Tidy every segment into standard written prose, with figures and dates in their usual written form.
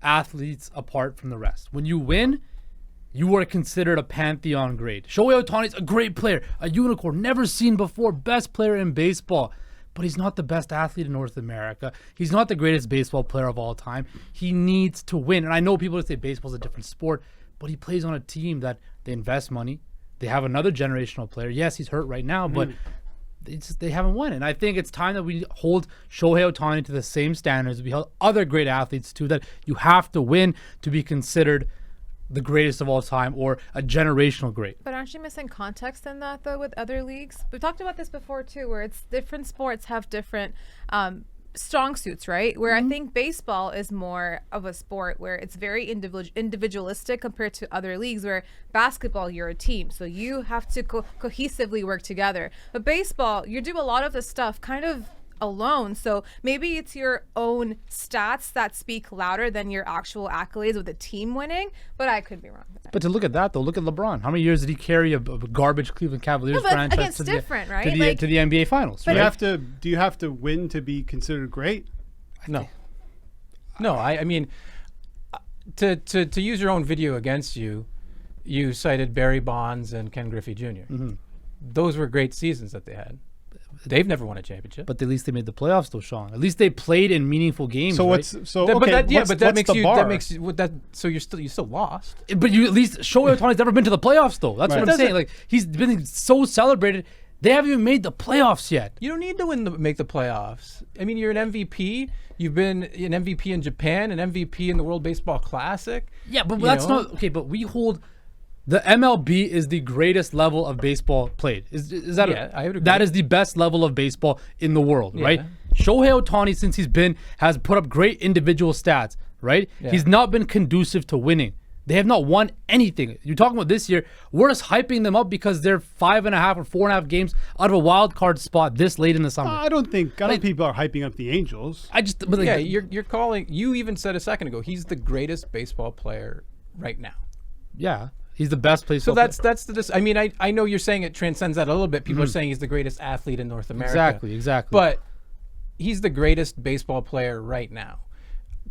athletes apart from the rest. When you win, you are considered a pantheon great. Shohei Ohtani is a great player, a unicorn, never seen before, best player in baseball. But he's not the best athlete in North America. He's not the greatest baseball player of all time. He needs to win. And I know people say baseball's a different sport, but he plays on a team that they invest money. They have another generational player. Yes, he's hurt right now, but they haven't won. And I think it's time that we hold Shohei Ohtani to the same standards we held other great athletes to, that you have to win to be considered the greatest of all time or a generational great. But aren't you missing context in that, though, with other leagues? We've talked about this before, too, where it's different sports have different strong suits, right? Where I think baseball is more of a sport where it's very individualistic compared to other leagues, where basketball, you're a team. So you have to cohesively work together. But baseball, you do a lot of the stuff kind of alone. So maybe it's your own stats that speak louder than your actual accolades with the team winning, but I could be wrong. But to look at that, though, look at LeBron. How many years did he carry a garbage Cleveland Cavaliers franchise to the NBA Finals? Do you have to win to be considered great? No. I mean, to use your own video against you, you cited Barry Bonds and Ken Griffey Jr. Those were great seasons that they had. They've never won a championship, but at least they made the playoffs, though, Sean. At least they played in meaningful games. So right? So you still lost. But you at least Shohei Ohtani's never been to the playoffs, though. That's what I'm saying. Like, he's been so celebrated. They haven't even made the playoffs yet. You don't need to make the playoffs. I mean, you're an MVP. You've been an MVP in Japan, an MVP in the World Baseball Classic. Yeah, but that's not okay. But we hold. The MLB is the greatest level of baseball played. Is that? Yeah, I would agree. That is the best level of baseball in the world, right? Shohei Ohtani, since has put up great individual stats, right? Yeah. He's not been conducive to winning. They have not won anything. You're talking about this year. We're just hyping them up because they're 5.5 or 4.5 games out of a wild card spot this late in the summer. I don't think people are hyping up the Angels. You're calling. You even said a second ago he's the greatest baseball player right now. Yeah. He's the best player. So that's I mean, I know you're saying it transcends that a little bit. People are saying he's the greatest athlete in North America. Exactly. But he's the greatest baseball player right now.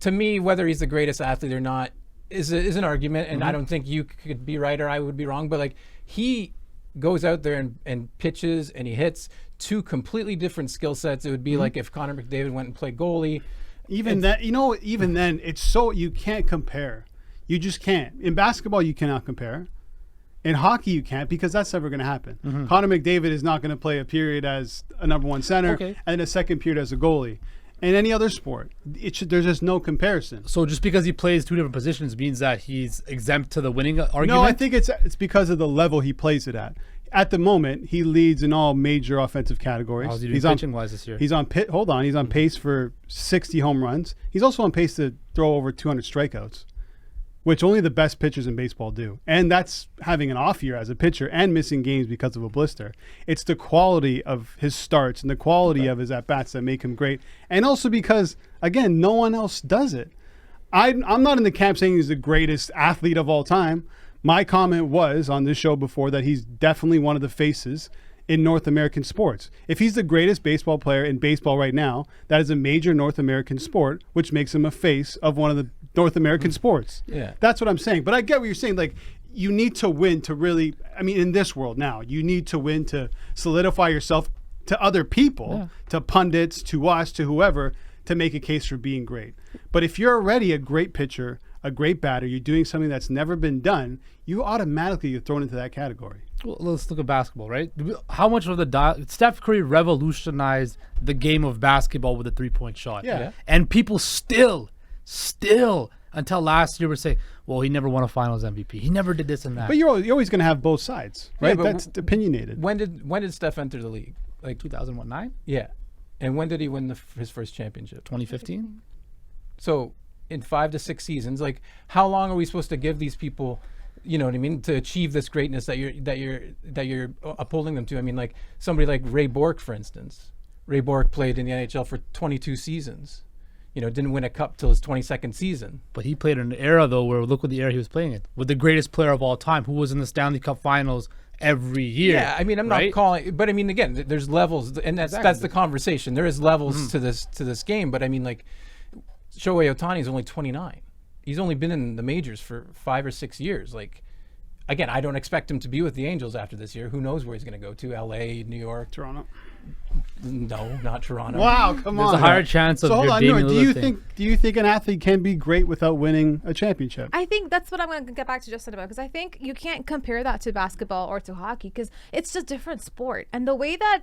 To me, whether he's the greatest athlete or not is an argument, and I don't think you could be right or I would be wrong. But like, he goes out there and pitches and he hits two completely different skill sets. It would be like if Connor McDavid went and played goalie. Even then, it's so you can't compare. You just can't. In basketball, you cannot compare. In hockey, you can't, because that's never going to happen. Connor McDavid is not going to play a period as a number one center and a second period as a goalie. In any other sport, there's just no comparison. So just because he plays two different positions means that he's exempt to the winning argument? No, I think it's because of the level he plays it at. At the moment, he leads in all major offensive categories. How's he doing pitching-wise this year? He's on pace for 60 home runs. He's also on pace to throw over 200 strikeouts, which only the best pitchers in baseball do. And that's having an off year as a pitcher and missing games because of a blister. It's the quality of his starts and the quality of his at-bats that make him great. And also because, again, no one else does it. I'm not in the camp saying he's the greatest athlete of all time. My comment was on this show before that he's definitely one of the faces in North American sports. If he's the greatest baseball player in baseball right now, that is a major North American sport, which makes him a face of one of the North American sports. Yeah. That's what I'm saying. But I get what you're saying. Like, you need to win to really, I mean, in this world now, you need to win to solidify yourself to other people, to pundits, to us, to whoever, to make a case for being great. But if you're already a great pitcher, a great batter, you're doing something that's never been done, you automatically get thrown into that category. Well, let's look at basketball, right? How much of Steph Curry revolutionized the game of basketball with a three-point shot. Yeah. And people still, until last year, were saying, well, he never won a finals MVP. He never did this and that. But you're always going to have both sides, right? Yeah, that's opinionated. When did Steph enter the league? Like 2009? Yeah. And when did he win his first championship? 2015? So in 5 to 6 seasons, like, how long are we supposed to give these people, you know what I mean, to achieve this greatness that you're upholding them to? I mean, like somebody like Ray Bourque, for instance. Ray Bourque played in the NHL for 22 seasons. You know, didn't win a cup till his 22nd season. But he played in an era, though, where look what the era he was playing in. With the greatest player of all time, who was in the Stanley Cup Finals every year. Yeah, I mean, I'm not calling, but I mean, again, there's levels, and that's the conversation. There is levels to this game, but I mean, like, Shohei Ohtani is only 29. he's only been in the majors for 5 or 6 years. Like, again, I don't expect him to be with the Angels after this year. Who knows where he's going to go to? LA, New York, Toronto. No, not Toronto. Wow, come on. There's a higher chance of So hold your on, Damian Nora, Lillard do you think an athlete can be great without winning a championship? I think that's what I'm going to get back to Justin about, because I think you can't compare that to basketball or to hockey, because it's a different sport. And the way that,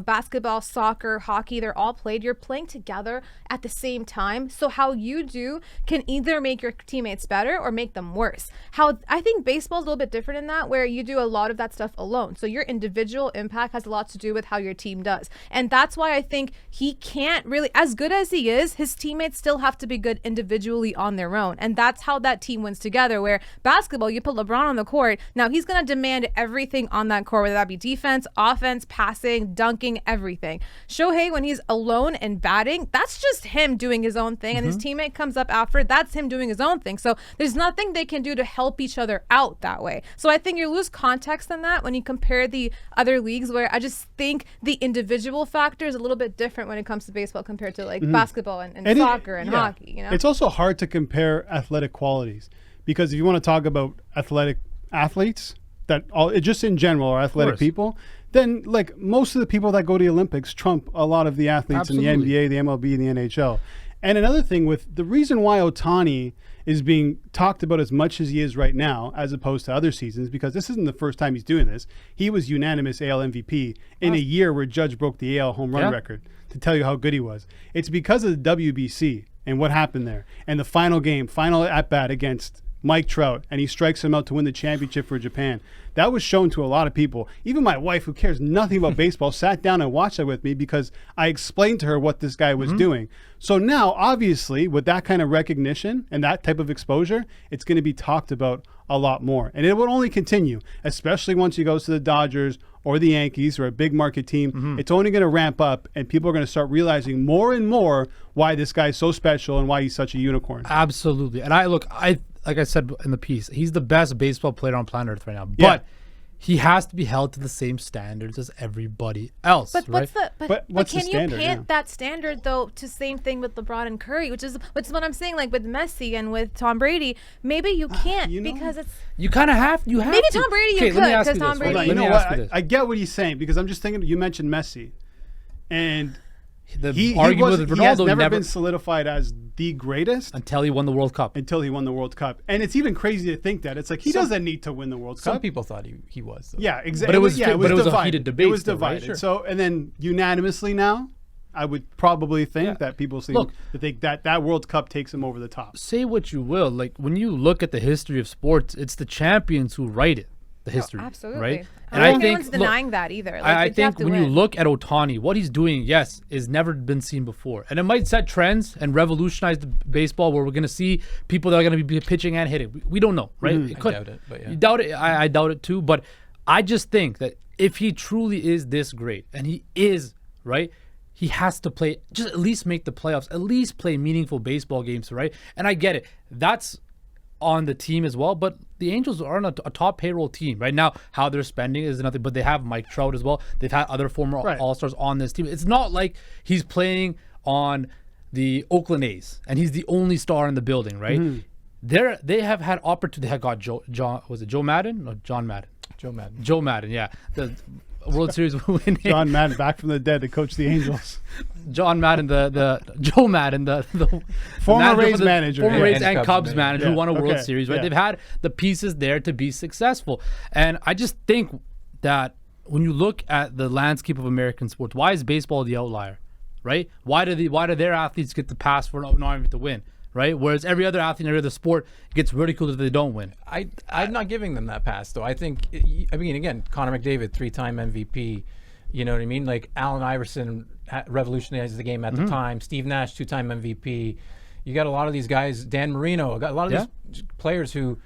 basketball, soccer, hockey, they're all played, you're playing together at the same time. So how you do can either make your teammates better or make them worse. How I think baseball is a little bit different in that, where you do a lot of that stuff alone. So your individual impact has a lot to do with how your team does. And that's why I think he can't really, as good as he is, his teammates still have to be good individually on their own. And that's how that team wins together, where basketball, you put LeBron on the court, now he's going to demand everything on that court, whether that be defense, offense, passing, dunking, everything. Shohei, when he's alone and batting, that's just him doing his own thing. And his teammate comes up after, that's him doing his own thing. So there's nothing they can do to help each other out that way. So I think you lose context in that when you compare the other leagues, where I just think the individual factor is a little bit different when it comes to baseball compared to like basketball and soccer and hockey. It's also hard to compare athletic qualities, because if you want to talk about athletic athletes just in general are athletic people, then like most of the people that go to the Olympics trump a lot of the athletes in the NBA, the MLB, and the NHL. And another thing, with the reason why Ohtani is being talked about as much as he is right now, as opposed to other seasons, because this isn't the first time he's doing this. He was unanimous AL MVP in a year where Judge broke the AL home run record, to tell you how good he was. It's because of the WBC and what happened there. And the final at-bat against Mike Trout, and he strikes him out to win the championship for Japan. That was shown to a lot of people. Even my wife, who cares nothing about baseball, sat down and watched it with me because I explained to her what this guy was doing. So now, obviously, with that kind of recognition and that type of exposure, it's going to be talked about a lot more. And it will only continue, especially once he goes to the Dodgers or the Yankees or a big market team. It's only going to ramp up, and people are going to start realizing more and more why this guy's so special and why he's such a unicorn. Absolutely. And like I said in the piece, he's the best baseball player on planet Earth right now. But he has to be held to the same standards as everybody else. But right? What's can the standard, you pant that standard though to same thing with LeBron and Curry, which is what I'm saying, like with Messi and with Tom Brady? Maybe you can't because it's you kind of have maybe Tom Brady you could, because Tom Brady. You know what? I get what he's saying, because I'm just thinking, you mentioned Messi, and he has never been solidified as the greatest until he won the World Cup. And it's even crazy to think that. It's like he doesn't need to win the World Cup. Some people thought he was. Though. Yeah, exactly. But it was a heated debate. It was divided. Right. So, and then unanimously now, I would probably think that people seem to think that World Cup takes him over the top. Say what you will. Like, when you look at the history of sports, it's the champions who write it. The history, absolutely, right? And I think no one's denying that either. Like, I think when you look at Ohtani, what he's doing, is never been seen before, and it might set trends and revolutionize the baseball, where we're going to see people that are going to be pitching and hitting. We don't know, right? I doubt it, but you doubt it. I doubt it too. But I just think that if he truly is this great, and he is, right, he has to play, just at least make the playoffs, at least play meaningful baseball games, right? And I get it. That's on the team as well, but the Angels are on a top payroll team right now. How they're spending is nothing, but they have Mike Trout as well. They've had other former All-Stars on this team. It's not like he's playing on the Oakland A's and he's the only star in the building, right? They have had opportunity. They had got Joe Madden or John Madden? Joe Madden, yeah. The World Series winning. John Madden, back from the dead to coach the Angels. John Madden, Joe Madden, the former Rays manager. Former Rays and Cubs manager who won a World Series, right? They've had the pieces there to be successful. And I just think that when you look at the landscape of American sports, why is baseball the outlier, right? Why do their athletes get the pass for not even to win? Right, whereas every other athlete in every other sport gets ridiculed if they don't win. I'm not giving them that pass, though. I mean, again, Connor McDavid, 3-time MVP. You know what I mean? Like Allen Iverson revolutionized the game at the time. Steve Nash, 2-time MVP. You got a lot of these guys. Dan Marino. Got a lot of these players who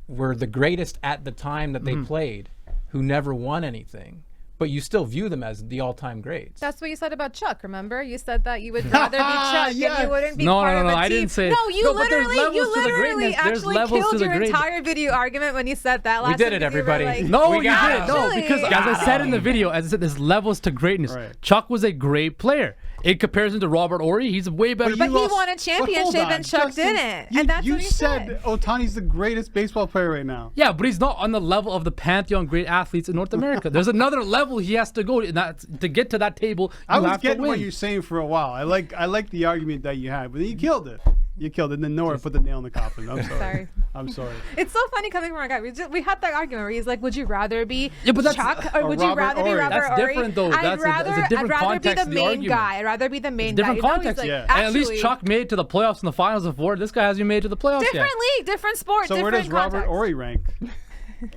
were the greatest at the time that they played, who never won anything. But you still view them as the all-time greats. That's what you said about Chuck, remember? You said that you would rather be Chuck and you wouldn't be part of a team. I didn't say. No, you literally actually killed your entire video argument when you said that last We did it, everybody. No, you didn't. No, because as I said in the video, as I said, there's levels to greatness. Right. Chuck was a great player. In comparison to Robert Ory, he's way better. But he lost- won a but championship hold on, and Chuck Justin, didn't. You, And that's you what he said Ohtani's the greatest baseball player right now. Yeah, but he's not on the level of the pantheon of great athletes in North America. There's another level he has to go to, and that's, to get to that table. You I was have to getting win. what you're saying for a while. I like the argument that you had, but you killed it. You killed it. And then Nora put the nail in the coffin. I'm sorry. Sorry. I'm sorry. It's so funny coming from our guy. We had that argument where he's like, "Would you rather be Yeah, but that's- Chuck or or would you Robert rather be Ory. Robert That's Ory?" different, though. I'd That's a rather, different I'd rather be context the of the main argument. guy. I'd rather be the main Different guy. context, He's like, yeah. And at least actually, Chuck made it to the playoffs and the finals before. This guy hasn't made it to the playoffs different yet. league, different sport, So where different does Robert context. Ory rank?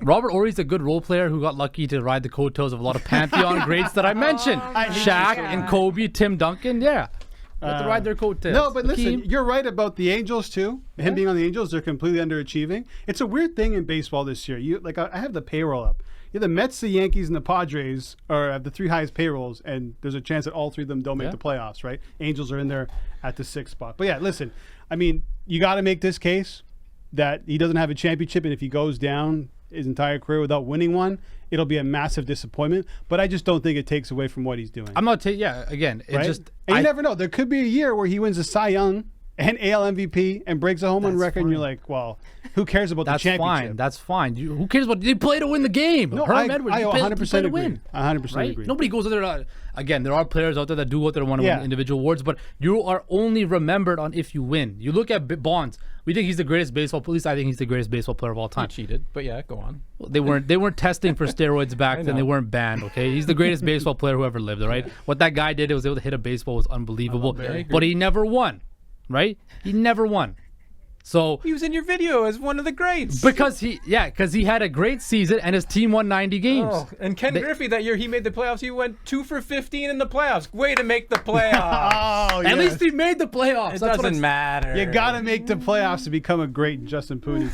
Robert Ory's a good role player who got lucky to ride the coattails of a lot of pantheon greats that I mentioned. I hate Shaq you so and much. Kobe, Tim Duncan. Yeah. You have to ride their coattails. No, but listen, Hakeem. you're right about the Angels too. Him being on the Angels, they're completely underachieving. It's a weird thing in baseball this year. I have the payroll up. The Mets, the Yankees, and the Padres have the 3 highest payrolls, and there's a chance that all 3 of them don't make Yeah. the playoffs, right? Angels are in there at the 6th spot. But yeah, listen, I mean, you got to make this case that he doesn't have a championship, and if he goes down his entire career without winning one, it'll be a massive disappointment. But I just don't think it takes away from what he's doing. I'm not taking. Yeah, again, it right? just. And you never know. There could be a year where he wins a Cy Young and AL MVP and breaks a home run That's record, and you're fine. like, well, who cares about That's the championship? fine. That's fine. Who cares what they play to win the game? No, Herm I Edwards, I he played 100% to agree. win. 100% Right? agree. Nobody goes out there. Again, there are players out there that do go out there and want to Yeah. win individual awards, but you are only remembered on if you win. You look at Bonds. We think he's the greatest baseball. At least I think he's the greatest baseball player of all He time. cheated, but yeah, go on. They weren't testing for steroids back then. They know. weren't banned. Okay, he's the greatest baseball player who ever lived. All right, what that guy did, was able to hit a baseball was unbelievable. Barry. But he never won. Right? He never won. So He was in your video as one of the greats. because he had a great season and his team won 90 games. Oh, and Ken Griffey that year he made the playoffs. He went 2 for 15 in the playoffs. Way to make the playoffs. Oh, At yes. least he made the playoffs. It That's what doesn't matter. You got to make the playoffs to become a great Justin Pooney.